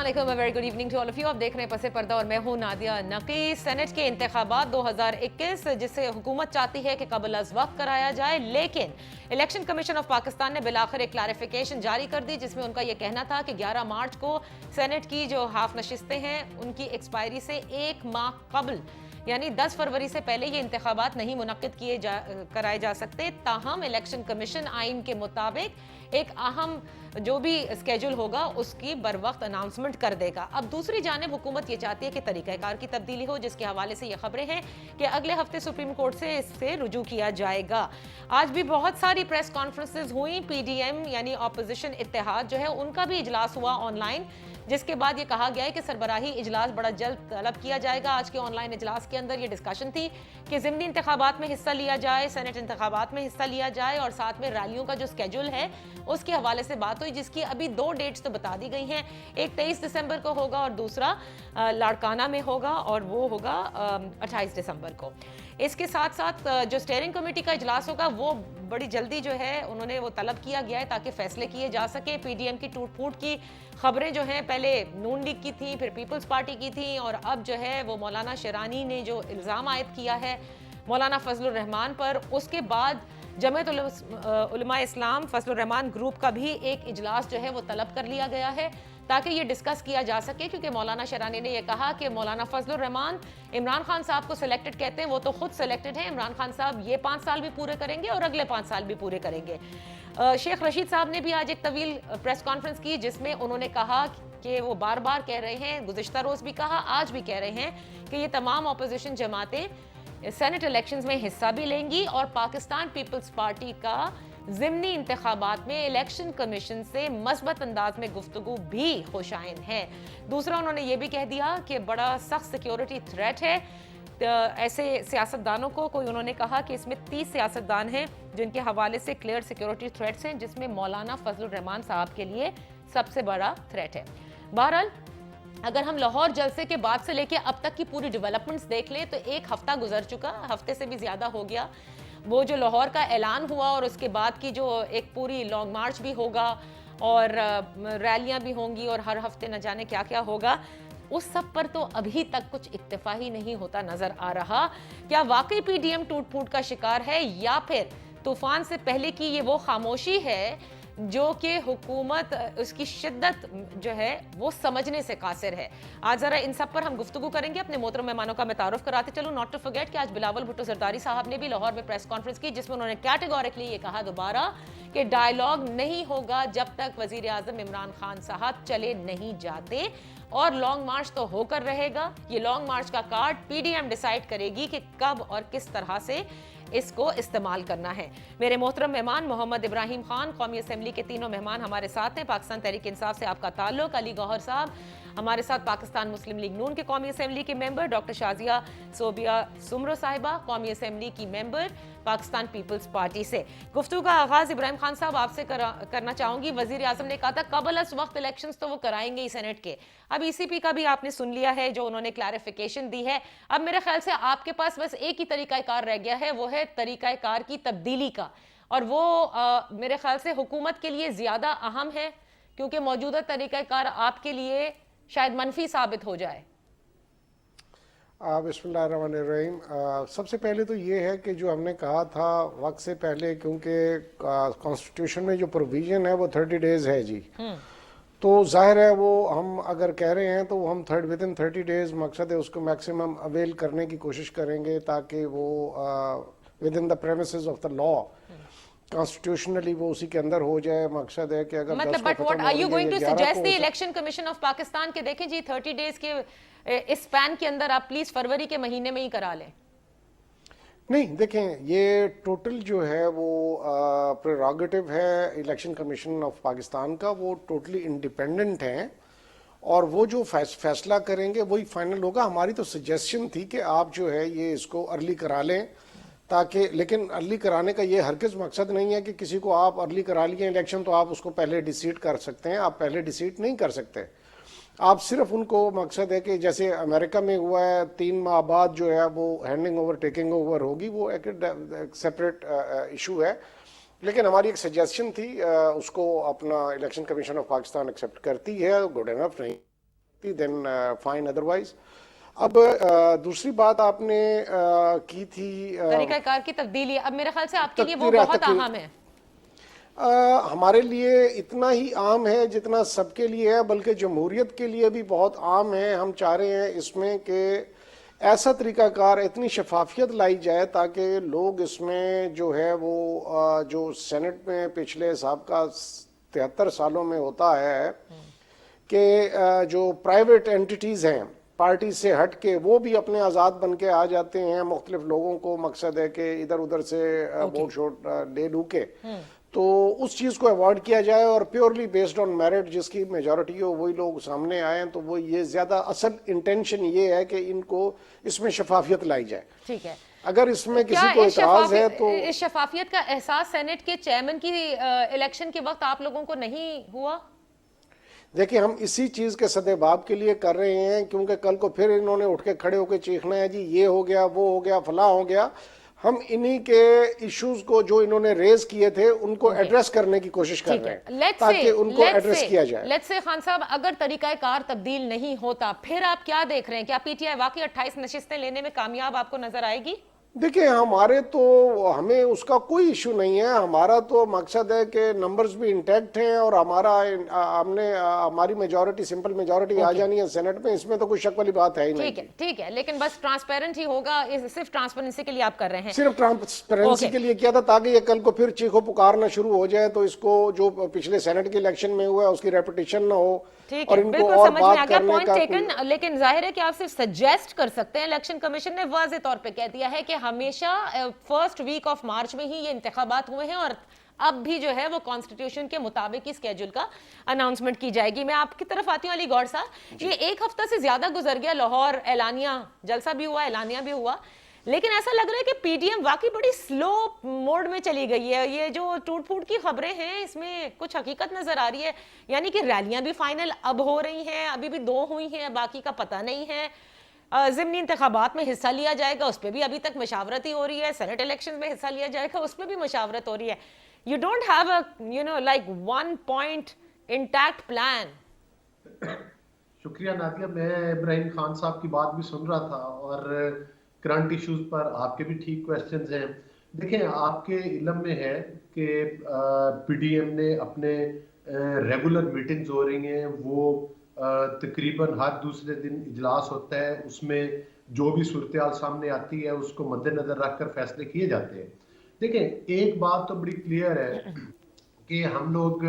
अस्सलाम very good evening to all of you. आप देख रहे हैं पसे पर्दा और मैं हूं नादिया नकी। सेनेट के इंतखाबात 2021 जिसे हुकूमत चाहती है कि कबल अज़ वक्त कराया जाए, लेकिन इलेक्शन कमीशन ऑफ पाकिस्तान ने बिलाखिर एक क्लैरिफिकेशन जारी कर दी जिसमें उनका यह कहना था कि 11 मार्च को सेनेट की जो हाफ नशिस्तें हैं उनकी एक्सपायरी से एक माह कबल यानी 10 फरवरी से पहले ये इंतखाबात नहीं मुनक्किद कराए जा सकते। ताहम इलेक्शन कमीशन आइन के मुताबिक एक अहम जो भी स्केड्यूल होगा उसकी बर वक्त अनाउंसमेंट कर देगा। अब दूसरी जानिब हुकूमत ये चाहती है कि तरीक़ाकार की तब्दीली हो, जिसके हवाले से ये खबरें हैं कि अगले हफ्ते सुप्रीम कोर्ट से इससे रुजू किया जाएगा। आज भी बहुत सारी प्रेस कॉन्फ्रेंसेज हुई। PDM यानी अपोजिशन इत्तेहाद जो है उनका भी इजलास हुआ ऑनलाइन, जिसके बाद ये कहा गया है कि सरबराही इजलास बड़ा जल्द तलब किया जाएगा। आज के ऑनलाइन इजलास के अंदर ये डिस्कशन थी कि ज़िमनी इंतखाबात में हिस्सा लिया जाए, सेनेट इंतखाबात में हिस्सा लिया जाए और साथ में रैलियों का जो स्केड्यूल है उसके हवाले से बात हुई, जिसकी अभी 2 डेट्स तो बता दी गई हैं। एक 23 दिसंबर को होगा और दूसरा लाड़काना में होगा और वो होगा 28 दिसंबर को। इसके साथ साथ जो स्टीयरिंग कमेटी का इजलास होगा वो बड़ी जल्दी जो है उन्होंने वो तलब किया गया है ताकि फैसले किए जा सके। PDM की टूट फूट की खबरें जो हैं पहले नून लीग की थी, फिर पीपल्स पार्टी की थी और अब जो है वो मौलाना शेरानी ने जो इल्ज़ाम आयद किया है मौलाना फजलुर रहमान पर, उसके बाद जमीयत उलमा इस्लाम फजलुर रहमान ग्रुप का भी एक इजलास जो है वो तलब कर लिया गया है ताकि ये डिस्कस किया जा सके, क्योंकि मौलाना शेरानी ने ये कहा कि मौलाना फजलुर रहमान इमरान खान साहब को सिलेक्टेड कहते हैं, वो तो खुद सिलेक्टेड हैं। इमरान खान साहब ये 5 साल भी पूरे करेंगे और अगले 5 साल भी पूरे करेंगे। शेख रशीद साहब ने भी आज एक तवील प्रेस कॉन्फ्रेंस की जिसमें उन्होंने कहा कि वो बार बार कह रहे हैं, गुज़िश्ता रोज़ भी कहा, आज भी कह रहे हैं कि ये तमाम अपोजिशन जमातें सेनेट इलेक्शंस में हिस्सा भी लेंगी और पाकिस्तान पीपल्स पार्टी का ज़िमनी इंतखाबात में इलेक्शन कमीशन से मस्बत अंदाज में गुफ्तगू भी खुशाइन है। दूसरा उन्होंने ये भी कह दिया कि बड़ा सख्त सिक्योरिटी थ्रेट है ऐसे सियासतदानों को। कोई उन्होंने कहा कि इसमें 30 सियासतदान हैं जिनके हवाले से क्लियर सिक्योरिटी थ्रेट्स हैं, जिसमें मौलाना फजलुर रहमान साहब के लिए सबसे बड़ा थ्रेट है। बहरहाल अगर हम लाहौर जलसे के बाद से लेके अब तक की पूरी डेवलपमेंट्स देख लें तो एक हफ्ता गुजर चुका, हफ्ते से भी ज़्यादा हो गया। वो जो लाहौर का ऐलान हुआ और उसके बाद की जो एक पूरी लॉन्ग मार्च भी होगा और रैलियां भी होंगी और हर हफ्ते न जाने क्या क्या होगा, उस सब पर तो अभी तक कुछ इत्तेफा ही नहीं होता नजर आ रहा। क्या वाकई PDM टूट फूट का शिकार है या फिर तूफान से पहले की ये वो खामोशी है जो कि हुकूमत उसकी शिद्दत जो है वो समझने से कासिर है। आज ज़रा इन सब पर हम गुफ्तगू करेंगे। अपने मोहतरम मेहमानों का मैं तारुफ कराते चलूँ। नॉट टू फॉरगेट कि आज बिलावल भुट्टो जरदारी साहब ने भी लाहौर में प्रेस कॉन्फ्रेंस की जिसमें उन्होंने कैटेगोरिकली ये कहा दोबारा कि डायलॉग नहीं होगा जब तक वजीर आज़म इमरान खान साहब चले नहीं जाते और लॉन्ग मार्च तो होकर रहेगा। ये लॉन्ग मार्च का कार्ड PDM डिसाइड करेगी कि कब और किस तरह से इसको इस्तेमाल करना है। मेरे मोहतरम मेहमान मोहम्मद इब्राहिम खान, कौमी असेंबली के तीनों मेहमान हमारे साथ हैं। पाकिस्तान तहरीक इंसाफ से आपका ताल्लुक। अली गौहर साहब हमारे साथ पाकिस्तान मुस्लिम लीग नून के कौमी असेंबली के मेंबर। डॉक्टर शाजिया सोबिया सुमरो साहिबा कौमी असेंबली की मेंबर पाकिस्तान पीपल्स पार्टी से। गुफ्तगू का आगाज इब्राहिम खान साहब आपसे करना चाहूंगी। वजीर आजम ने कहा था कबल अस वक्त इलेक्शंस तो वो कराएंगे ही सेनेट के। अब ECP का भी आपने सुन लिया है जो उन्होंने क्लैरिफिकेशन दी है। अब मेरे ख्याल से आपके पास बस एक ही तरीकाकार रह गया है, वो है तरीकाकार की तब्दीली का, और वो मेरे ख्याल से हुकूमत के लिए ज्यादा अहम है क्योंकि मौजूदा तरीकाकार आपके लिए शायद मनफी साबित हो जाए। बिस्मिल्लाहिर्रहमानिर्रहीम। सबसे पहले तो ये है कि जो हमने कहा था वक्त से पहले, क्योंकि कॉन्स्टिट्यूशन में जो प्रोविजन है वो 30 डेज है जी, तो जाहिर है वो हम अगर कह रहे हैं तो हम विद इन 30 डेज मकसद है उसको मैक्सिमम अवेल करने की कोशिश करेंगे ताकि वो with in the premises of the law constitutionally वो उसी के अंदर हो जाए। मकसद है कि अगर मतलब but what are you going to suggest the election commission of Pakistan के देखें जी 30 डेज के इस स्पैन के अंदर आप प्लीज फरवरी के महीने में ही करा लें। नहीं, देखें ये टोटल जो है वो प्रेरोगेटिव है इलेक्शन कमीशन ऑफ पाकिस्तान का, वो टोटली इंडिपेंडेंट हैं और वो जो फैसला करेंगे वही फाइनल होगा। हमारी तो सजेशन थी कि आप जो है ये इसको अर्ली करा लें ताकि, लेकिन अर्ली कराने का ये हरगिज़ मकसद नहीं है कि किसी को आप अर्ली करा लिए इलेक्शन तो आप उसको पहले डिसीड कर सकते हैं। आप पहले डिसीड नहीं कर सकते। आप सिर्फ उनको मकसद है कि जैसे अमेरिका में हुआ है 3 माह बाद जो है वो हैंडिंग ओवर टेकिंग ओवर होगी, वो एक सेपरेट इशू है। लेकिन हमारी एक सजेशन थी, उसको अपना election commission of Pakistan accept करती है, गुड इनफ नहीं then fine otherwise. اب دوسری بات آپ نے کی تھی طریقہ کار کی تبدیلی، اب میرے خیال سے آپ کے لیے وہ بہت اہم ہے. ہمارے لیے اتنا ہی عام ہے جتنا سب کے لیے ہے، بلکہ جمہوریت کے لیے بھی بہت عام ہے. ہم چاہ رہے ہیں اس میں کہ ایسا طریقہ کار، اتنی شفافیت لائی جائے تاکہ لوگ اس میں جو ہے وہ جو سینٹ میں پچھلے سابقہ 73 سالوں میں ہوتا ہے کہ جو پرائیویٹ اینٹیٹیز ہیں پارٹی سے ہٹ کے، وہ بھی اپنے آزاد بن کے آ جاتے ہیں. مختلف لوگوں کو مقصد ہے کہ ادھر ادھر سے ووٹ شوٹ لے لو کے، تو اس چیز کو ایوائڈ کیا جائے اور پیورلی بیسڈ آن میرٹ جس کی میجورٹی ہو وہی لوگ سامنے آئیں. تو وہ یہ زیادہ اصل انٹینشن یہ ہے کہ ان کو اس میں شفافیت لائی جائے. ٹھیک ہے. اگر اس میں کسی کو اعتراض ہے تو اس شفافیت کا احساس سینٹ کے چیئرمین کی الیکشن کے وقت آپ لوگوں کو نہیں ہوا؟ دیکھیں ہم اسی چیز کے سدباب کے لیے کر رہے ہیں، کیونکہ کل کو پھر انہوں نے اٹھ کے کھڑے ہو کے چیخنا ہے جی یہ ہو گیا، وہ ہو گیا، فلاں ہو گیا. ہم انہی کے ایشوز کو جو انہوں نے ریز کیے تھے ان کو ایڈریس کرنے کی کوشش کر رہے ہیں تاکہ ان کو ایڈریس کیا جائے. لیٹس سے خان صاحب، اگر طریقہ کار تبدیل نہیں ہوتا پھر آپ کیا دیکھ رہے ہیں؟ کیا پی ٹی آئی واقعی 28 نشستیں لینے میں کامیاب آپ کو نظر آئے گی؟ دیکھیں ہمیں اس کا کوئی ایشو نہیں ہے. ہمارا تو مقصد ہے کہ نمبرز بھی انٹیکٹ ہیں اور ہماری میجورٹی، سمپل میجورٹی آ جانی ہے سینٹ میں. اس میں تو کوئی شک والی بات ہے ہی نہیں. ٹھیک ہے، لیکن بس ٹرانسپیرنٹ ہی ہوگا، صرف ٹرانسپیرنسی کے لیے آپ کر رہے ہیں؟ صرف ٹرانسپیرنسی کے لیے کیا تھا تاکہ یہ کل کو پھر چیخو پکارنا شروع ہو جائے تو اس کو جو پچھلے سینٹ کے الیکشن میں ہوا ہے اس کی ریپیٹیشن نہ ہو. ٹھیک ہے، بالکل سمجھ میں آ گیا، پوائنٹ ٹیکن. لیکن ظاہر ہے کہ آپ صرف سجیسٹ کر سکتے ہیں. الیکشن کمیشن نے واضح طور پہ کہہ دیا ہے کہ ہمیشہ فرسٹ ویک آف مارچ میں ہی یہ انتخابات ہوئے ہیں اور اب بھی جو ہے وہ کانسٹیٹیوشن کے مطابق اس اسکیڈول کا اناؤنسمنٹ کی جائے گی. میں آپ کی طرف آتی ہوں علی گوہر صاحب. یہ ایک ہفتہ سے زیادہ گزر گیا، لاہور اعلانیہ جلسہ بھی ہوا، اعلانیہ بھی ہوا، لیکن ایسا لگ رہا ہے کہ پی ڈی ایم واقعی بڑی سلو موڈ میں چلی گئی ہے. یہ جو ٹوٹ پھوٹ کی خبریں ہیں اس میں کچھ حقیقت نظر آ رہی ہے، یعنی کہ ریلیاں بھی فائنل اب ہو رہی ہیں، ابھی بھی 2 ہوئی ہیں، باقی کا پتہ نہیں ہے. ضمنی انتخابات میں حصہ لیا جائے گا، اس پہ بھی ابھی تک مشاورت ہی ہو رہی ہے. سینٹ الیکشن میں حصہ لیا جائے گا، اس پہ بھی مشاورت ہو رہی ہے. You don't have a like 1 point intact plan. شکریہ نادیہ. میں ابراہیم خان صاحب کی بات بھی سن رہا تھا اور کرنٹ ایشوز پر آپ کے بھی ٹھیک کویسچنز ہیں. دیکھیں آپ کے علم میں ہے کہ پی ڈی ایم نے اپنے ریگولر میٹنگز ہو رہی ہیں، وہ تقریباً ہر دوسرے دن اجلاس ہوتا ہے، اس میں جو بھی صورتحال سامنے آتی ہے اس کو مد نظر رکھ کر فیصلے کیے جاتے ہیں. دیکھیں ایک بات تو بڑی کلیئر ہے کہ ہم لوگ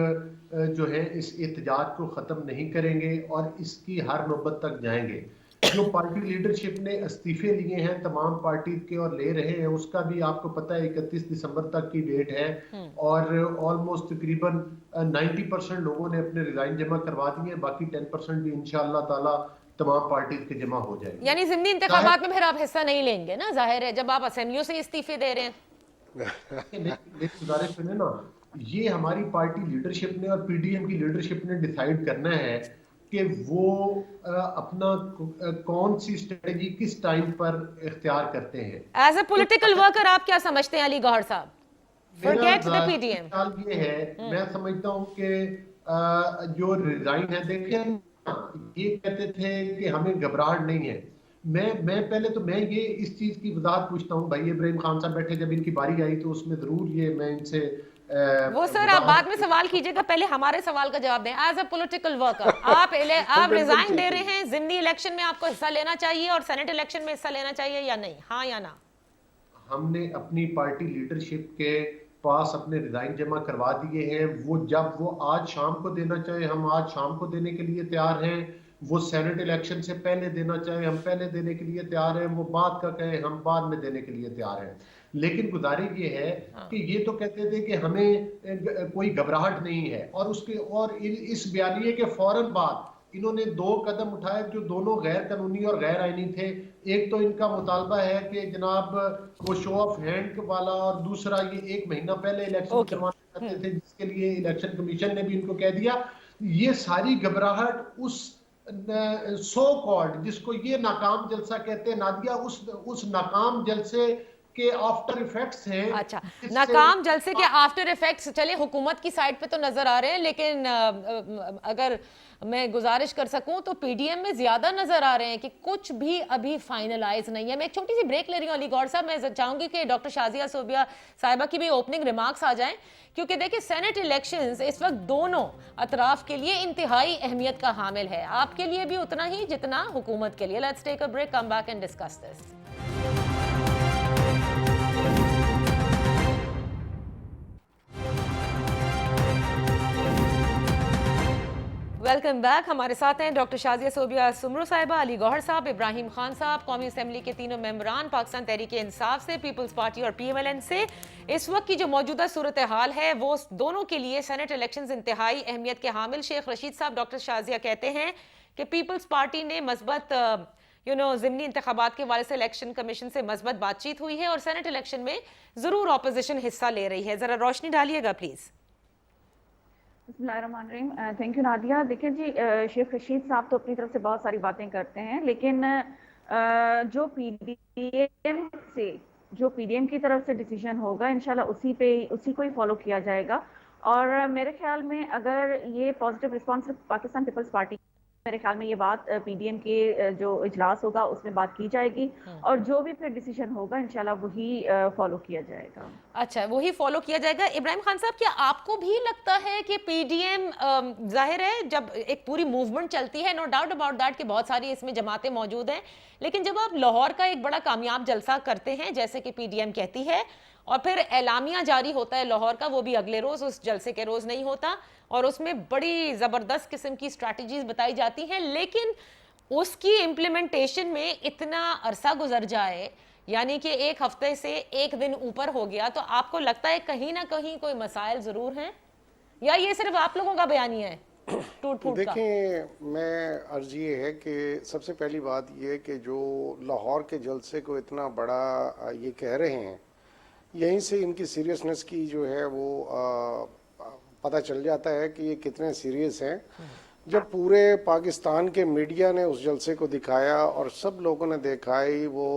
جو ہے اس احتجاج کو ختم نہیں کریں گے اور اس کی ہر نوبت تک جائیں گے. جو پارٹی لیڈرشپ نے استعفے لیے ہیں تمام پارٹی کے اور لے رہے ہیں، اس کا بھی آپ کو پتہ ہے 31 دسمبر تک کی ڈیٹ ہے اور آلموسٹ تقریباً 90% لوگوں نے اپنے ریزائن جمع کروا دیے ہیں، باقی 10% بھی انشاءاللہ تعالی تمام پارٹیز کے جمع ہو جائیں گے. یعنی ضمنی انتخابات میں پھر آپ حصہ نہیں لیں گے نا؟ ظاہر ہے جب آپ اسمبلیوں سے استعفے دے رہے ہیں. میری گزارش سنیں نا، یہ ہماری پارٹی لیڈرشپ نے اور پی ڈی ایم کی لیڈرشپ نے ڈیسائیڈ کرنا ہے کہ وہ اپنا کون سی اسٹریٹجی کس ٹائم پر اختیار کرتے ہیں. ایز اے پولیٹیکل ورکر آپ کیا سمجھتے ہیں علی گوہر صاحب؟ Forget the PDM. یہ ہے، میں سمجھتا ہوں کہ جو ریزائن ہے، دیکھیں یہ کہتے تھے کہ ہمیں گھبراہٹ نہیں ہے. میں پہلے تو میں یہ اس چیز کی وضاحت پوچھتا ہوں، بھائی ابراہیم خان صاحب بیٹھے جب ان کی باری آئی تو اس میں ضرور یہ میں ان سے وہ سر آپ بعد میں سوال کیجئے گا، پہلے ہمارے سوال کا جواب دیں. ایز اے پولیٹیکل ورکر آپ ریزائن دے رہے ہیں، ضمنی الیکشن میں آپ کو حصہ لینا چاہیے اور سینٹ الیکشن میں حصہ لینا چاہیے یا نہیں؟ ہاں یا نہ؟ ہم نے اپنی پارٹی لیڈرشپ کے پاس اپنے ریزائن جمع کروا دیے ہیں. وہ جب وہ آج شام کو دینا چاہے ہم آج شام کو دینے کے لیے تیار ہیں، وہ سینٹ الیکشن سے پہلے دینا چاہے ہم پہلے دینے کے لیے تیار ہیں، وہ بعد کا کہیں ہم بعد میں دینے کے لیے تیار ہیں. لیکن گزارش یہ ہے کہ یہ تو کہتے تھے کہ ہمیں کوئی گھبراہٹ نہیں ہے، اور اس بیانیے کے فوراً بعد انہوں نے 2 قدم اٹھائے جو دونوں غیر قانونی اور غیر آئینی تھے. ایک تو ان کا مطالبہ ہے کہ جناب وہ شو آف ہینڈ والا، اور دوسرا یہ 1 مہینہ پہلے الیکشن کروانا چاہتے تھے جس کے لیے الیکشن کمیشن نے بھی ان کو کہہ دیا. یہ ساری گھبراہٹ اس سو کالڈ جس کو یہ ناکام جلسہ کہتے ہیں نادیہ، اس ناکام جلسے के आफ्टर इफेक्ट्स हैं। अच्छा, जिससे नाकाम जलसे के आफ्टर इफेक्ट्स चले हुकूमत की साइड पे तो नजर आ रहे हैं, लेकिन अगर मैं गुजारिश कर सकूं तो पीडीएम में ज्यादा नजर आ रहे हैं कि कुछ भी अभी फाइनलाइज नहीं है। मैं एक छोटी सी ब्रेक ले रही हूँ अली गौर साहब, मैं चाहूंगी कि डॉक्टर शाजिया सोबिया साहिबा की भी ओपनिंग रिमार्क्स आ जाएं, क्योंकि देखिए सेनेट इलेक्शंस इस वक्त दोनों अतराफ के लिए इंतहाई अहमियत का हामिल है, आपके लिए भी उतना ही जितना हुकूमत के लिए। Let's take a break, come back and discuss this. Welcome back. हमारे साथ हैं डॉक्टर शाजिया सोबिया सुमरो साहिबा, अली गौहर साहब, इब्राहिम खान साहब, कौमी असम्बली के तीनों मेंबरान, पाकिस्तान तहरीक इंसाफ से, पीपल्स पार्टी और पीएमएलएन से। इस वक्त की जो मौजूदा सूरत हाल है वो दोनों के लिए सेनेट इलेक्शंस इंतहाई अहमियत के हामिल। शेख रशीद साहब, डॉक्टर शाजिया कहते हैं कि पीपल्स पार्टी ने मस्बत ज़िमनी इंतखाबात के हवाले से इलेक्शन कमीशन से मस्बत बातचीत हुई है और सेनेट इलेक्शन में ज़रूर अपोजिशन हिस्सा ले रही है। ज़रा रोशनी डालिएगा प्लीज़। बिस्मिल्लाहिर्रहमानिर्रहीम। Thank you Nadia. देखिए जी, शेख रशीद साहब तो अपनी तरफ से बहुत सारी बातें करते हैं, लेकिन जो पीडीएम की तरफ से डिसीजन होगा इंशाल्लाह उसी को ही फॉलो किया जाएगा। और मेरे ख्याल में अगर ये positive response Pakistan Peoples Party, मेरे ख्याल में ये बात पीडीएम के जो इजलास होगा उसमें बात की जाएगी और जो भी फिर डिसीजन होगा इंशाल्लाह वही फॉलो किया जाएगा। अच्छा, वही फॉलो किया जाएगा। इब्राहिम खान साहब, क्या आपको भी लगता है कि पीडीएम, जाहिर है जब एक पूरी मूवमेंट चलती है, नो डाउट अबाउट दैट कि बहुत सारी इसमें जमातें मौजूद हैं, लेकिन जब आप लाहौर का एक बड़ा कामयाब जलसा करते हैं जैसे कि पीडीएम कहती है और फिर एलामिया जारी होता है लाहौर का, वो भी अगले रोज, उस जलसे के रोज नहीं होता, और उसमें बड़ी जबरदस्त किस्म की स्ट्रैटेजीज बताई जाती हैं, लेकिन उसकी इम्प्लीमेंटेशन में इतना अरसा गुजर जाए, यानी कि एक हफ्ते से एक दिन ऊपर हो गया, तो आपको लगता है कहीं ना कहीं कोई मसाइल जरूर हैं या ये सिर्फ आप लोगों का बयानिया है टूट फूट का? देखें, मैं अर्ज ये है कि सबसे पहली बात ये है कि जो लाहौर के जलसे को इतना बड़ा ये कह रहे हैं, यहीं से इनकी सीरियसनेस की जो है वो पता चल जाता है कि ये कितने सीरियस हैं। जब पूरे पाकिस्तान के मीडिया ने उस जलसे को दिखाया और सब लोगों ने देखा ही वो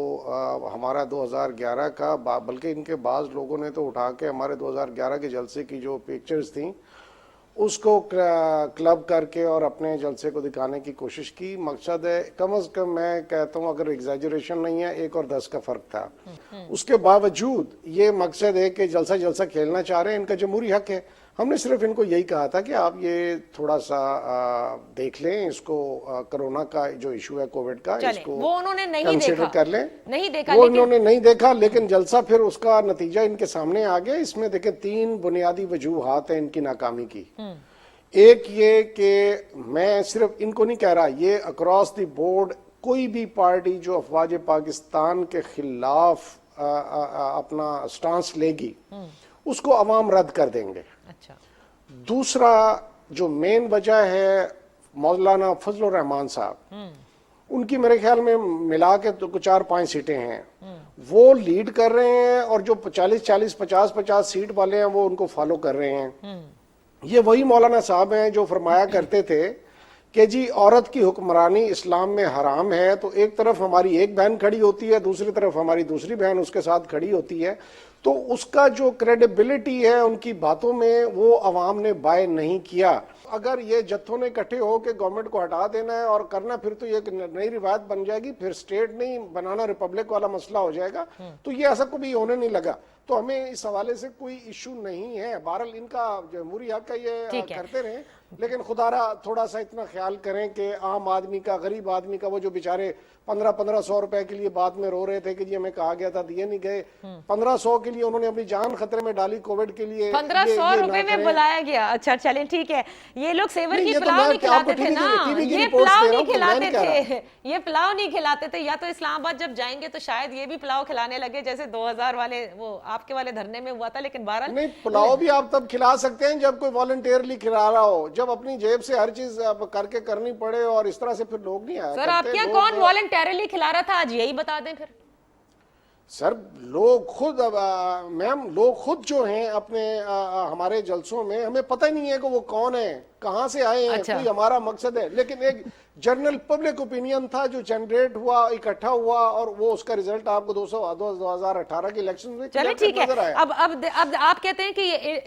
हमारा 2011 का, बल्कि इनके बाज़ लोगों ने तो उठा के हमारे 2011 के जलसे की जो पिक्चर्स थी उसको क्लब करके और अपने जलसे को दिखाने की कोशिश की। मकसद है, कम से कम मैं कहता हूँ अगर एग्जैजरेशन नहीं है, 1 और 10 का फर्क था। उसके बावजूद ये मकसद है कि जलसा जलसा खेलना चाह रहे हैं, इनका जमहूरी हक है। हमने सिर्फ इनको यही कहा था कि आप ये थोड़ा सा देख लें, इसको कोरोना का जो इशू है कोविड का, इसको वो उन्होंने नहीं कंसिडर देखा, कर लें। नहीं देखा, वो इन्होंने नहीं देखा, लेकिन जलसा फिर उसका नतीजा इनके सामने आ गया। इसमें देखें 3 बुनियादी वजूहात हैं इनकी नाकामी की। एक ये कि मैं सिर्फ इनको नहीं कह रहा, ये अक्रॉस द बोर्ड कोई भी पार्टी जो अफवाज पाकिस्तान के खिलाफ अपना स्टांस लेगी उसको अवाम रद्द कर देंगे। अच्छा, दूसरा जो मेन वजह है, मौलाना फजलुर रहमान साहब, उनकी मेरे ख्याल में मिला के तो 4-5 सीटें हैं, वो लीड कर रहे हैं और जो 40-40, 50-50 सीट वाले हैं वो उनको फॉलो कर रहे हैं। ये वही मौलाना साहब हैं जो फरमाया करते थे कि जी औरत की हुक्मरानी इस्लाम में हराम है, तो एक तरफ हमारी एक बहन खड़ी होती है, दूसरी तरफ हमारी दूसरी बहन उसके साथ खड़ी होती है, तो उसका जो क्रेडिबिलिटी है उनकी बातों में वो अवाम ने बाय नहीं किया। अगर ये जत्थों ने इकट्ठे हो के गवर्नमेंट को हटा देना है और करना, फिर तो ये नई रिवायत बन जाएगी, फिर स्टेट नहीं बनाना रिपब्लिक वाला मसला हो जाएगा। तो ये ऐसा कभी होने नहीं लगा, तो हमें इस हवाले से कोई इशू नहीं है। बहरहाल इनका जमहूरी हक का ये करते रहे, लेकिन खुदारा थोड़ा सा इतना ख्याल करें कि आम आदमी का, गरीब आदमी का, वो जो बेचारे 1500 रुपए के लिए बाद में रो रहे थे कि जी हमें कहा गया था, दिए नहीं गए, 1500 के लिए उन्होंने अपनी जान खतरे में डाली कोविड के लिए, 1500 रुपए में बुलाया गया। अच्छा चलें, ठीक है। ये लोग सेवर की पुलाव नहीं खिलाते थे ना, ये पुलाव नहीं खिलाते थे, ये पुलाव नहीं खिलाते थे। या तो इस्लामाबाद जब जाएंगे तो शायद ये भी पुलाव खिलाने लगे, जैसे 2000 वाले वो आपके वाले धरने में हुआ था। लेकिन बहरहाल नहीं, पुलाव भी आप तब खिला सकते हैं जब कोई वॉलंटियरली खिला रहा हो, जब अपनी जेब से हर चीज करके करनी पड़े, और इस तरह से फिर लोग नहीं आया। सर आपके यहाँ कौन वॉलंटियरली खिला रहा था, आज यही बता दें फिर। सर लोग खुद, मैम लोग खुद जो हैं अपने हमारे जलसों में, हमें पता ही नहीं है कि वो कौन है। कहाँ से आए हैं, अच्छा। कोई हमारा मकसद है, लेकिन एक जनरल पब्लिक ओपिनियन था जो जनरेट हुआ, इकट्ठा हुआ, और वो उसका रिजल्ट आपको 2018 के इलेक्शन में चलिए clear ठीक cut नजर है। आया। अब आप कहते हैं कि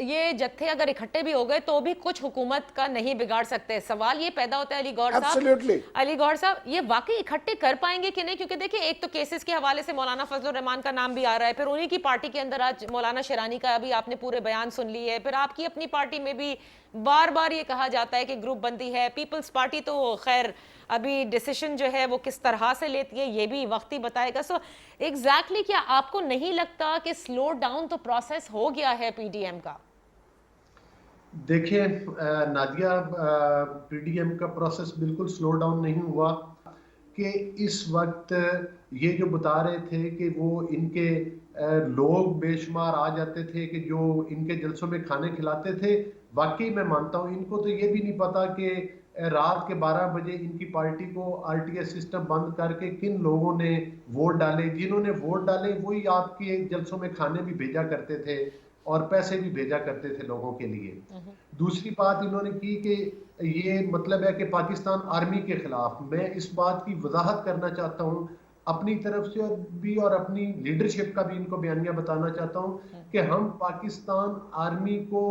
ये जत्थे अगर इकट्ठे भी हो गए तो भी कुछ हुकूमत का नहीं बिगाड़ सकते। सवाल ये पैदा होता है अली गौर साहब, Absolutely. अली गौर साहब, ये वाकई इकट्ठे कर पाएंगे कि नहीं? क्योंकि देखिए, एक तो केसेस के हवाले से मौलाना फजलुर रहमान का नाम भी आ रहा है, फिर उन्हीं की पार्टी के अंदर आज मौलाना शेरानी का अभी आपने पूरे बयान सुन ली है, फिर आपकी अपनी पार्टी में भी बार बार ये कहा जाता है कि ग्रुप बंदी है। पीपल्स पार्टी तो खैर अभी डिसीजन जो है वो किस तरह से लेती है ये भी वक्त ही बताएगा। सो एग्जैक्टली क्या आपको नहीं लगता कि स्लो डाउन तो प्रोसेस हो गया है पीडीएम का? देखिए नादिया, पीडीएम का प्रोसेस बिल्कुल स्लो डाउन नहीं हुआ। कि इस वक्त ये जो बता रहे थे कि वो इनके लोग बेशुमार आ जाते थे कि जो इनके जलसों में खाने खिलाते थे, वाकई मैं मानता हूँ इनको तो ये भी नहीं पता कि रात के 12 बजे इनकी पार्टी को आरटीएस सिस्टम बंद करके किन लोगों ने वोट डाले। जिन्होंने वोट डाले वही आपके जलसों में खाने भी भेजा करते थे और पैसे भी भेजा करते थे लोगों के लिए। दूसरी बात इन्होंने की कि ये मतलब है कि पाकिस्तान आर्मी के खिलाफ। मैं इस बात की वजाहत करना चाहता हूँ अपनी तरफ से भी और अपनी लीडरशिप का भी इनको बयानिया बताना चाहता हूँ कि हम पाकिस्तान आर्मी को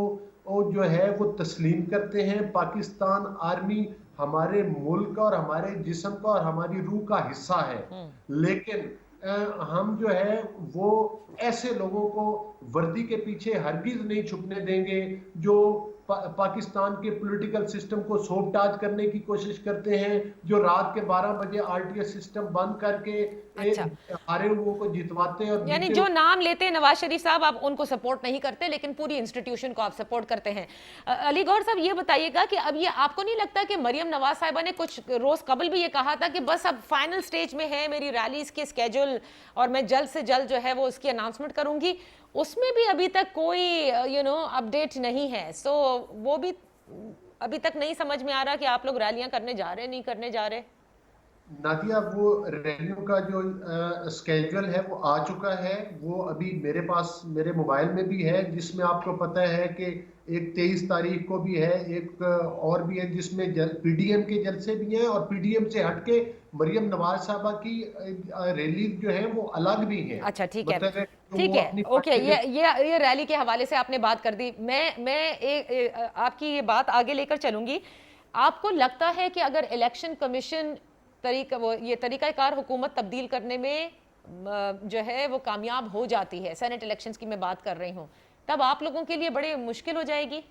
जो है वो तस्लीम करते हैं। पाकिस्तान आर्मी हमारे मुल्क और हमारे जिस्म का और हमारी रूह का हिस्सा है, लेकिन हम जो है वो ऐसे लोगों को वर्दी के पीछे हरगिज नहीं छुपने देंगे जो पाकिस्तान के पॉलिटिकल सिस्टम को सोबटाज करने की कोशिश करते हैं, जो रात के 12 बजे आरटीएस सिस्टम बंद करके हारे लोगों को जितवाते हैं। और यानी जो नाम लेते हैं नवाज शरीफ साहब, आप उनको सपोर्ट नहीं करते लेकिन पूरी इंस्टीट्यूशन को आप सपोर्ट करते हैं। अली गौर साहब ये बताइएगा कि अब ये आपको नहीं लगता कि मरियम नवाज साहिबा ने कुछ रोज कबल भी ये कहा था कि बस अब फाइनल स्टेज में है मेरी रैलीज की स्केड्यूल और मैं जल्द से जल्द जो है वो उसकी अनाउंसमेंट करूंगी, उसमें भी अभी तक कोई अपडेट नहीं है। सो वो भी अभी तक नहीं समझ में आ रहा कि आप लोग रैलियां करने जा रहे नहीं करने जा रहे। नादिया, वो रैलियों का जो स्केड्यूल है वो आ चुका है, वो अभी मेरे पास मेरे मोबाइल में भी है, जिसमें आपको पता है कि एक 23 तारीख को भी है, एक और भी है जिसमें पीडीएम के जलसे भी हैं और पीडीएम से हटके मरियम नवाज साहबा की रैली जो है वो अलग भी है। अच्छा ठीक है, ठीक है, ओके। ये रैली के हवाले से आपने बात कर दी, मैं आपकी ये बात आगे लेकर चलूंगी। आपको लगता है कि अगर इलेक्शन कमीशन ये तरीकाकार हुकूमत तब्दील करने में जो है वो कामयाब हो जाती है, सेनेट इलेक्शंस की मैं बात कर रही हूँ, तब आप लोगों के लिए बड़ी मुश्किल हो जाएगी?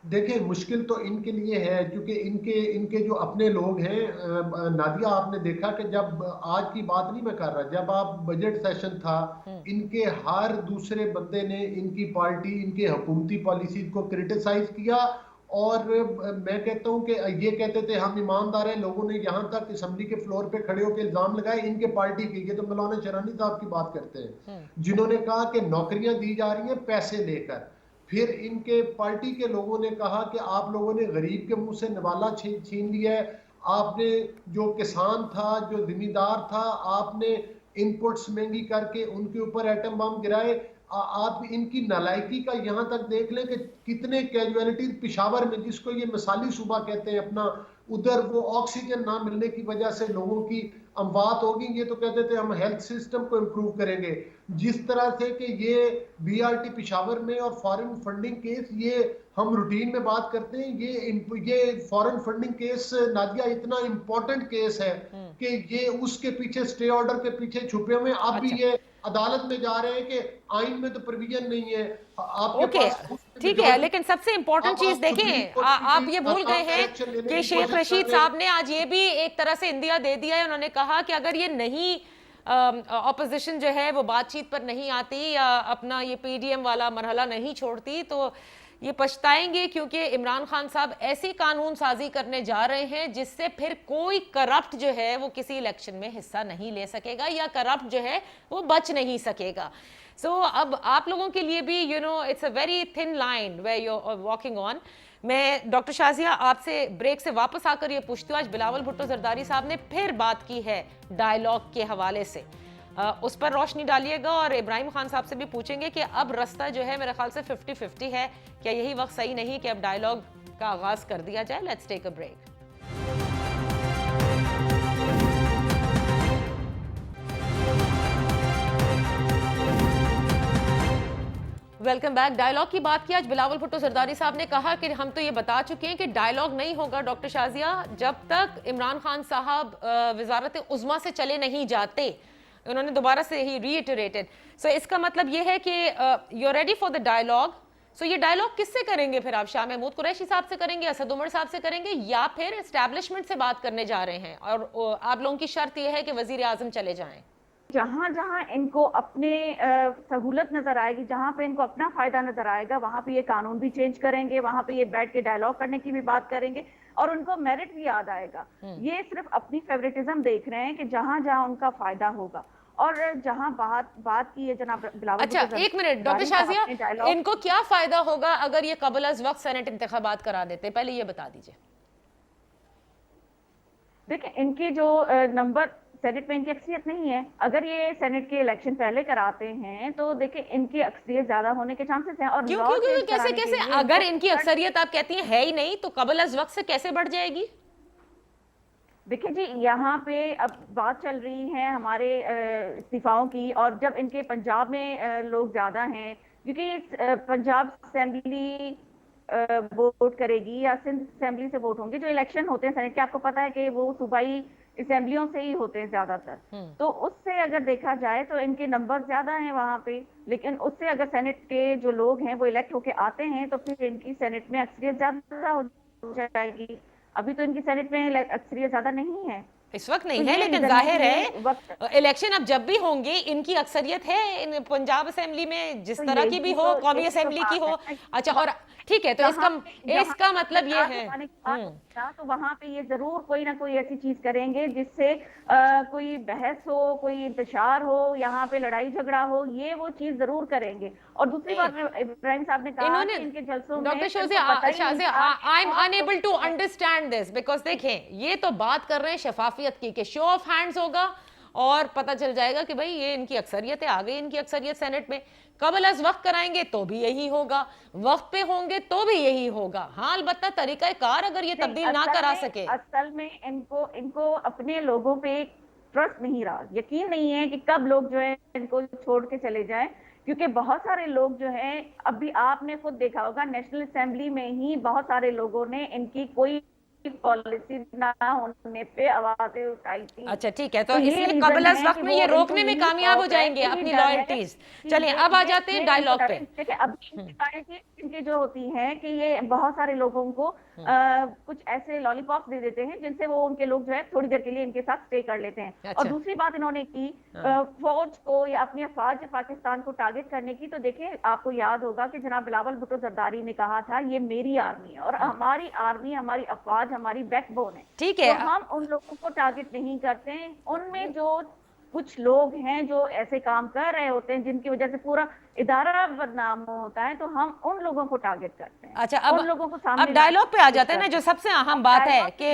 देखिए, मुश्किल तो इनके लिए है क्योंकि इनके जो अपने लोग हैं। नादिया, आपने देखा कि जब आज की बात नहीं मैं कर रहा, जब आप बजट सेशन था, इनके हर दूसरे बंदे ने इनकी पार्टी, इनके हुकूमती पॉलिसी को क्रिटिसाइज किया। और मैं कहता हूं कि ये कहते थे हम ईमानदार हैं, लोगों ने यहां तक असेंबली के फ्लोर पे खड़े होकर इल्जाम लगाए इनके पार्टी के। ये तो मौलाना शेरानी साहब की बात करते हैं जिन्होंने कहा कि नौकरियां दी जा रही हैं पैसे लेकर। फिर इनके पार्टी के लोगों ने कहा कि आप लोगों ने गरीब के मुंह से निवाला छीन लिया है, आपने जो किसान था, जो जिम्मेदार था, आपने इनपुट्स महंगी करके उनके ऊपर एटम बम गिराए। आप इनकी नालायकी का यहाँ तक देख लें कि कितने कैजुअलिटीज पिशावर में, जिसको ये मिसाली सूबा कहते हैं अपना, उधर वो ऑक्सीजन ना मिलने की वजह से लोगों की अमवात होगी। ये तो कहते थे हम हेल्थ सिस्टम को इम्प्रूव करेंगे। जिस तरह से कि ये बीआरटी पिशावर में और फॉरेन फंडिंग केस, ये हम रूटीन में बात करते हैं, ये फॉरेन फंडिंग केस नादिया इतना इम्पोर्टेंट केस है कि ये उसके पीछे स्टे ऑर्डर के पीछे छुपे हुए। अब भी ये अदालत में जा रहे हैं कि आइन में तो प्रोविजन नहीं है आपके पास। ठीक है, लेकिन सबसे इंपॉर्टेंट चीज देखें, आप ये भूल गए हैं कि शेख रशीद साहब ने आज ये भी एक तरह से इंदिया दे दिया है। उन्होंने कहा कि अगर ये नहीं ऑपोजिशन जो है वो बातचीत पर नहीं आती या अपना ये पीडीएम वाला मरहला नहीं छोड़ती तो ये पछताएंगे, क्योंकि इमरान खान साहब ऐसी कानून साजी करने जा रहे हैं जिससे फिर कोई करप्ट जो है वो किसी इलेक्शन में हिस्सा नहीं ले सकेगा या करप्ट जो है वो बच नहीं सकेगा। सो अब आप लोगों के लिए भी it's a very thin line where you are walking on. मैं डॉक्टर शाजिया आपसे ब्रेक से वापस आकर ये पूछती हूँ, आज बिलावल भुट्टो जरदारी साहब ने फिर बात की है डायलॉग के हवाले से, उस पर रोशनी डालिएगा और इब्राहिम खान साहब से भी पूछेंगे कि अब रास्ता जो है मेरे ख्याल से 50-50 है, क्या यही वक्त सही नहीं कि अब डायलॉग का आगाज कर दिया जाए। Let's take a break. Welcome back. Dialogue की बात की। आज बिलावल भुट्टो जरदारी साहब ने कहा कि हम तो ये बता चुके हैं कि डायलॉग नहीं होगा डॉक्टर शाजिया जब तक इमरान खान साहब वजारत उज़्मा से चले नहीं जाते। उन्होंने दोबारा से ही रीइटरेटेड। सो इसका मतलब ये है कि you are ready for the dialogue. So ये डायलॉग किससे करेंगे फिर आप? शाह महमूद कुरैशी साहब से करेंगे, असद उमर साहब से करेंगे, या फिर एस्टैब्लिशमेंट से बात करने जा रहे हैं? और आप लोगों की शर्त यह है कि वजीर आजम चले जाएं। जहां जहां इनको अपने सहूलत नजर आएगी, जहां पे इनको अपना फायदा नजर आएगा, वहां पे ये कानून भी चेंज करेंगे, वहां पे ये बैठ के डायलॉग करने की भी बात करेंगे और उनको मेरिट भी याद आएगा। ये सिर्फ अपनी फेवरेटिज्म देख रहे हैं कि जहां जहां उनका फायदा होगा। और जहां बात की है जनाब बिलावल। अच्छा एक मिनट डॉक्टर शाजिया, इनको क्या फायदा होगा अगर ये कबल अज वक्त सेनेट इंतखाबात करा देते? पहले ये बता दीजिए। देखिए इनके जो नंबर सेनेट में इनकी अक्सरियत नहीं है। अगर ये सेनेट के इलेक्शन पहले कराते हैं तो देखिए इनकी अक्सरियत ज्यादा होने के चांसेस हैं। और क्यों कैसे अगर इनकी अक्सरियत आप कहती हैं है ही नहीं तो कबल अज वक्त से कैसे बढ़ जाएगी? देखिए जी, यहाँ पे अब बात चल रही है हमारे इस्तीफाओं की, और जब इनके पंजाब में लोग ज्यादा हैं, क्योंकि पंजाब असेंबली वोट करेगी या सिंध असेंबली से वोट होंगे। जो इलेक्शन होते हैं सेनेट के, आपको पता है कि वो सूबाई असेंबलियों से ही होते हैं ज्यादातर। तो उससे अगर देखा जाए तो इनके नंबर ज्यादा हैं वहां पे, लेकिन उससे अगर सेनेट के जो लोग हैं वो इलेक्ट होके आते हैं तो फिर इनकी सेनेट में अक्सरियत ज्यादा हो जाएगी। अभी तो इनकी सेनेट में अक्सरियत ज्यादा नहीं है, इस वक्त नहीं है, लेकिन जाहिर है इलेक्शन अब जब भी होंगे इनकी अक्सरियत है इन पंजाब असेंबली में, जिस तरह की भी हो, कौमी असेंबली की हो। अच्छा, और ठीक है, तो इसका मतलब ये है तो वहां पे ये जरूर कोई ना कोई ऐसी चीज करेंगे जिससे कोई बहस हो, कोई इंतशार हो, यहाँ पे लड़ाई झगड़ा हो, ये वो चीज जरूर करेंगे। और दूसरी बात इब्राहिम साहब ने कहा कि इनके जलसों में, doctor Shazia, I am unable to understand this because देखें ये तो बात कर रहे हैं शफाफियत की कि शो ऑफ हैंड्स होगा और पता चल जाएगा कि भाई ये इनकी अक्सरियत है, आ गई इनकी अक्सरियत सेनेट में। कबल अज वक्त कराएंगे तो भी यही होगा, वक्त पे होंगे तो भी यही होगा। हाँ, अलबत्ता तरीका कार अगर ये तब्दील ना करा सके। असल में इनको अपने लोगों पे ट्रस्ट नहीं रहा, यकीन नहीं है कि कब लोग जो है इनको छोड़ के चले जाएं, क्योंकि बहुत सारे लोग जो हैं, अभी आपने खुद देखा होगा नेशनल असेंबली में ही बहुत सारे लोगों ने इनकी कोई पॉलिसी ना होने पे आवाजें उठाई थी। अच्छा ठीक है, तो इसलिए कबल अज वक्त में ये रोकने में कामयाब हो जाएंगे अपनी लॉयल्टीज। चलिए अब आ जाते हैं डायलॉग पे। देखिए अब इनकी जो होती है कि ये बहुत सारे लोगों को कुछ ऐसे लॉलीपॉप दे देते हैं जिनसे वो उनके लोग जो है थोड़ी देर के लिए इनके साथ स्टे कर लेते हैं। अच्छा। और दूसरी बात इन्होंने की फौज को या अपनी अफवाज पाकिस्तान को टारगेट करने की, तो देखिए आपको याद होगा कि जनाब बिलावल भुट्टो जरदारी ने कहा था ये मेरी आर्मी है और हमारी आर्मी, हमारी अफवाज हमारी बैकबोन है। ठीक है, तो हम उन लोगों को टारगेट नहीं करते हैं। उनमें जो कुछ लोग हैं जो ऐसे काम कर रहे होते हैं जिनकी वजह से पूरा इदारा बदनाम होता है, तो हम उन लोगों को टारगेट करते हैं। अच्छा, उन लोगों को सामने अब डायलॉग पे आ जाते हैं ना, जो सबसे अहम बात है कि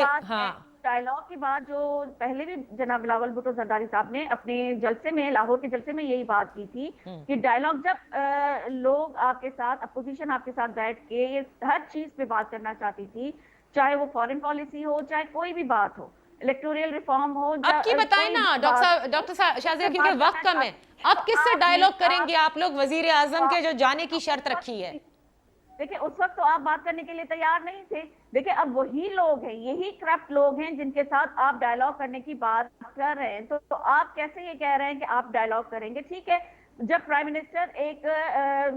डायलॉग की बात जो पहले भी जनाब बिलावल भुट्टो जरदारी साहब ने अपने जलसे में, लाहौर के जलसे में यही बात की थी कि डायलॉग जब लोग आपके साथ, अपोजिशन आपके साथ बैठ के ये हर चीज पे बात करना चाहती थी, चाहे वो फॉरेन पॉलिसी हो, चाहे कोई भी बात हो, इलेक्टोरल रिफॉर्म हो। अब की बताएं ना डॉक्टर शाजिया, क्योंकि वक्त कम है, अब किससे डायलॉग करेंगे आप लोग? वजीर आजम के जो जाने की शर्त रखी है। देखिए उस वक्त तो आप बात करने के लिए तैयार नहीं थे। देखिए अब वही लोग हैं, यही करप्ट लोग हैं जिनके साथ आप डायलॉग करने की बात कर रहे हैं। तो आप कैसे ये कह रहे हैं कि आप डायलॉग करेंगे? ठीक है, जब प्राइम मिनिस्टर एक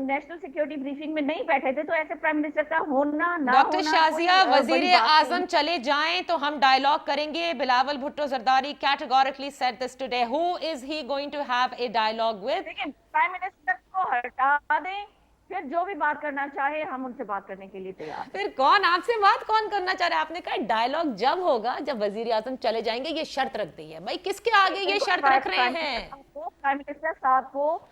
नेशनल सिक्योरिटी ब्रीफिंग में नहीं बैठे थे तो ऐसे प्राइम मिनिस्टर का होना ना डॉक्टर शाजिया, वजीर आजम चले जाएं तो हम डायलॉग करेंगे। Bilawal Bhutto Zardari categorically said this today. Who is he going to have a dialogue with? देखिए प्राइम मिनिस्टर को हटा दें, फिर जो भी बात करना चाहे हम उनसे बात करने के लिए तैयार। फिर कौन आपसे बात कौन करना चाह रहा है? आपने कहा डायलॉग जब होगा जब वजीर आजम चले जाएंगे, ये शर्त रख दी है। भाई किसके आगे ये शर्त रख रहे हैं? प्राइम मिनिस्टर साहब को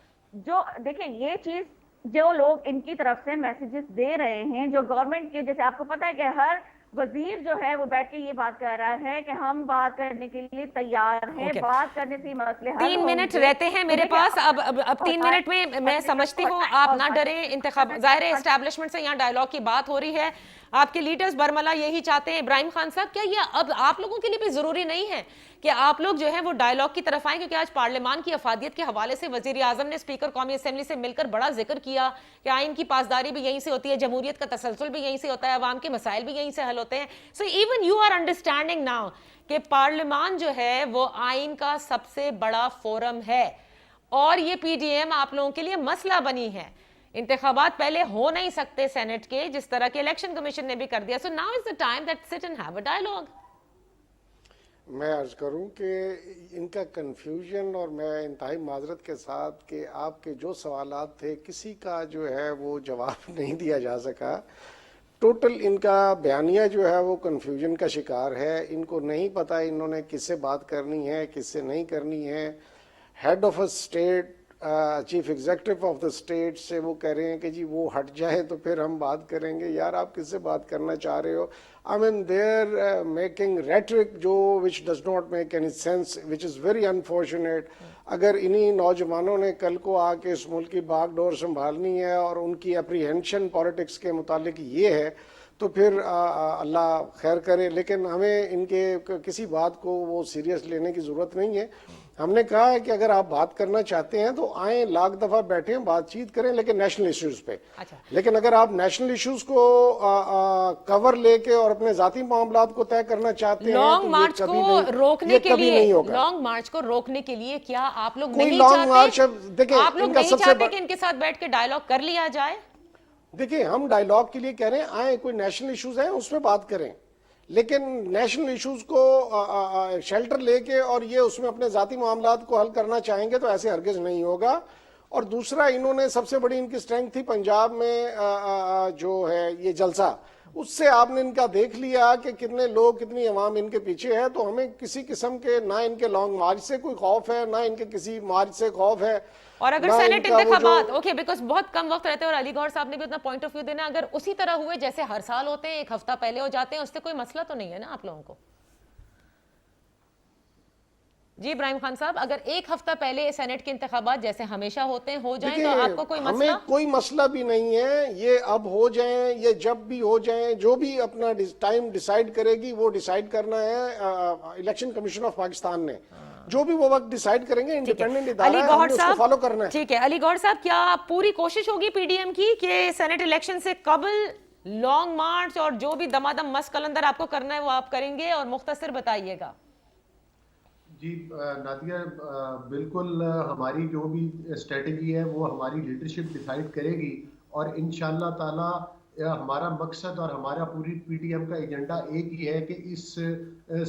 जो देखिए ये चीज जो लोग इनकी तरफ से मैसेजेस दे रहे हैं, जो गवर्नमेंट के, जैसे आपको पता है कि हर वजीर जो है वो बैठ के ये बात कर रहा है कि हम बात करने के लिए तैयार हैं, Okay. बात करने से ही मसले हल 3 मिनट होंगे। रहते हैं मेरे देखिए, पास। अब 3 मिनट में मैं समझती हूँ आप ना डरे। इंतखाब ज़ाहिर है एस्टैब्लिशमेंट से यहाँ डायलॉग की बात हो रही है, आपके लीडर्स बरमला यही चाहते हैं। इब्राहिम खान साहब, क्या ये अब आप लोगों के लिए भी जरूरी नहीं है कि आप लोग जो है वो डायलॉग की तरफ आए? क्योंकि आज पार्लियामान की अफादियत के हवाले से वजीर आजम ने स्पीकर कौमी असेंबली से मिलकर बड़ा जिक्र किया कि आइन की पासदारी भी यहीं से होती है, जमहूरियत का तसलसल भी यहीं से होता है, अवाम के मसाइल भी यहीं से हल होते हैं। So even you are understanding now कि पार्लियामान जो है वो आइन का सबसे बड़ा फोरम है और ये पीडीएम आप लोगों के लिए मसला बनी है। इंतखाबात पहले हो नहीं सकते सेनेट के, जिस तरह के इलेक्शन कमीशन ने भी कर दिया। So now is the time that sit and have a dialogue. मैं अर्ज करूं कि इनका कन्फ्यूजन, और मैं इंतहाई माजरत के साथ कि आपके जो सवालात थे किसी का जो है वो जवाब नहीं दिया जा सका। टोटल इनका बयानिया जो है वो कन्फ्यूजन का शिकार है। इनको नहीं पता इन्होंने किससे बात करनी है, किससे नहीं करनी है। Head of a state, chief executive of the state से वो कह रहे हैं कि जी वो हट जाए तो फिर हम बात करेंगे। यार आप किससे बात करना चाह रहे हो? I mean they're making rhetoric जो which does not make any sense, which is very unfortunate. अगर इन्हीं नौजवानों ने कल को आके इस मुल्क की बागडोर संभालनी है और उनकी अप्रीहेंशन पॉलिटिक्स के मुतालिक ये है तो फिर अल्लाह खैर करे। लेकिन हमें इनके किसी बात को वो सीरियस लेने की ज़रूरत नहीं है। हमने कहा है कि अगर आप बात करना चाहते हैं तो आए, लाख दफा बैठें, बातचीत करें, लेकिन नेशनल इश्यूज पे। अच्छा। लेकिन अगर आप नेशनल इश्यूज को कवर लेके और अपने जाती मामलात को तय करना चाहते हैं लॉन्ग तो मार्च ये कभी को नहीं, रोकने ये के कभी लिए, नहीं होगा। लॉन्ग मार्च को रोकने के लिए क्या आप लोग कोई नहीं लॉन्ग मार्च, चाहते? देखिए आप लोग इनका नहीं सबसे चाहते कि इनके साथ बैठ के डायलॉग कर लिया जाए? देखिए हम डायलॉग के लिए कह रहे हैं, आए कोई नेशनल इश्यूज हैं उसमें बात करें, लेकिन नेशनल इश्यूज को शेल्टर लेके और ये उसमें अपने जाती मामलात को हल करना चाहेंगे तो ऐसे हरगिज नहीं होगा। और दूसरा, इन्होंने सबसे बड़ी इनकी स्ट्रेंथ थी पंजाब में जो है ये जलसा, उससे आपने इनका देख लिया कि कितने लोग, कितनी अवाम इनके पीछे है। तो हमें किसी किस्म के ना इनके लॉन्ग मार्च से कोई खौफ है, ना इनके किसी मार्च से खौफ है। और अगर ना सेनेट इनका वो इंतखाबात, जो- ओके, बिकॉज बहुत कम वक्त रहते हैं और अली गौहर साहब ने भी अपना पॉइंट ऑफ व्यू देना, अगर उसी तरह हुए जैसे हर साल होते हैं, एक हफ्ता पहले हो जाते हैं, उससे कोई मसला तो नहीं है ना आप लोगों को? जी इब्राहिम खान साहब, अगर एक हफ्ता पहले सेनेट के इंतखाबात जैसे हमेशा होते हैं हो जाएं तो आपको कोई हमें मसला? कोई मसला भी नहीं है। ये अब हो जाएं, ये जब भी हो जाएं, जो भी अपना टाइम डिसाइड करेगी वो डिसाइड करना है इलेक्शन कमीशन ऑफ पाकिस्तान ने। जो भी वो वक्त डिसाइड करेंगे, इंडिपेंडेंट इदारा अली है, गौहर हमने उसको साहब, फॉलो करना है। ठीक है अली गौहर साहब, क्या पूरी कोशिश होगी पीडीएम की कि सेनेट इलेक्शन से कबल लॉन्ग मार्च और जो भी दमादम मस्त कलंदर आपको करना है वो आप करेंगे? और मुख्तसर बताइएगा। जी नादिया, बिल्कुल हमारी जो भी स्ट्रेटजी है वो हमारी लीडरशिप डिसाइड करेगी और इंशाल्लाह ताला हमारा मकसद और हमारा पूरी पीडीएम का एजेंडा एक ही है कि इस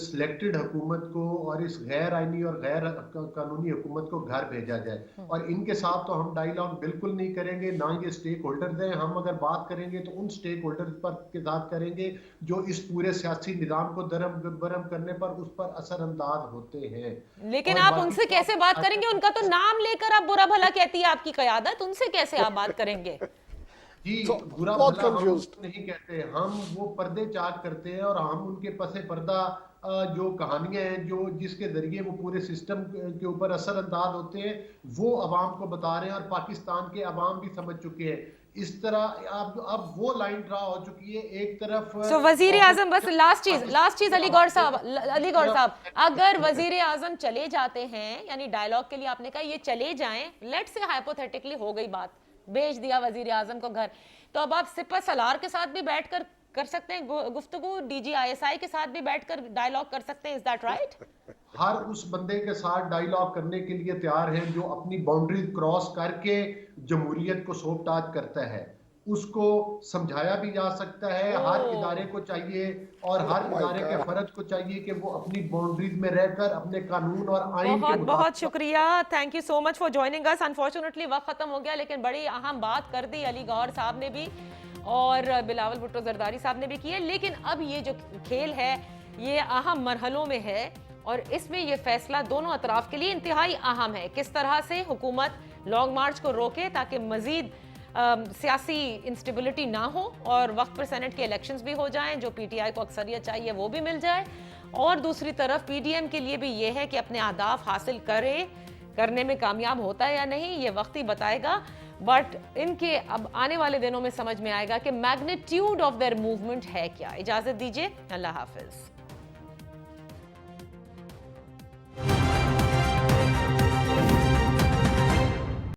सिलेक्टेड हुकूमत को और इस गैर आइनी और गैर कानूनी हुकूमत को घर भेजा जाए। और इनके साथ तो हम डायलॉग बिल्कुल नहीं करेंगे, ना ये स्टेक होल्डर्स हैं। हम अगर बात करेंगे तो उन स्टेक होल्डर्स पर के साथ करेंगे जो इस पूरे सियासी निज़ाम को दरम बरम करने पर उस पर असरअंदाज होते हैं। लेकिन और आप बाकी उनसे तो कैसे बात करेंगे? उनका तो नाम लेकर आप बुरा भला कहती है आपकी क़यादत, उनसे कैसे आप बात करेंगे? जी तो बुरा बहुत भला हम confused। नहीं कहते, हम वो पर्दे चाक करते हैं और हम उनके पसे पर्दा जो कहानियां हैं जो जिसके जरिए वो पूरे सिस्टम के ऊपर असरअंदाज होते हैं वो अवाम को बता रहे हैं और पाकिस्तान के अवाम भी समझ चुके हैं। इस तरह अब वो लाइन ड्रा हो चुकी है। एक तरफ सो वजीर आजम, बस लास्ट चीज अली गौहर साहब, अगर वजीर आजम चले जाते हैं, यानी डायलॉग के लिए आपने कहा ये चले जाएं, लेट्स से हाइपोथेटिकली हो गई बात, भेज दिया वजीर आजम को घर, तो अब आप सिपा सलार के साथ भी बैठकर कर सकते हैं गुफ्तगू, DGISI के साथ भी बैठकर डायलॉग कर सकते हैं, इज दैट राइट? हर उस बंदे के साथ डायलॉग करने के लिए तैयार हैं जो अपनी बाउंड्री क्रॉस करके जमहूरियत को सोपताज करता है। उसको समझाया भी जा सकता है। हर इदारे को चाहिए और हर इदारे के फर्द को चाहिए कि वो अपनी बाउंड्रीज में रहकर अपने कानून और आइन के बहुत शुक्रिया, thank you so much for joining us. Unfortunately वक्त खत्म हो गया, लेकिन बड़ी अहम बात कर दी अली गौहर साहब ने भी और बिलावल भुट्टो जरदारी साहब ने भी की है। लेकिन अब ये जो खेल है ये अहम मरहलों में है और इसमें ये फैसला दोनों अतराफ के लिए इंतहाई अहम है, किस तरह से हुकूमत लॉन्ग मार्च को रोके ताकि मजीद सियासी इंस्टेबिलिटी ना हो और वक्त पर सेनेट के इलेक्शंस भी हो जाएं, जो पीटीआई को अक्सरियत चाहिए वो भी मिल जाए, और दूसरी तरफ पीडीएम के लिए भी ये है कि अपने अहदाफ हासिल करने में कामयाब होता है या नहीं, ये वक्त ही बताएगा। बट इनके अब आने वाले दिनों में समझ में आएगा कि मैग्नीट्यूड ऑफ देयर मूवमेंट है क्या। इजाजत दीजिए, अल्लाह हाफिज।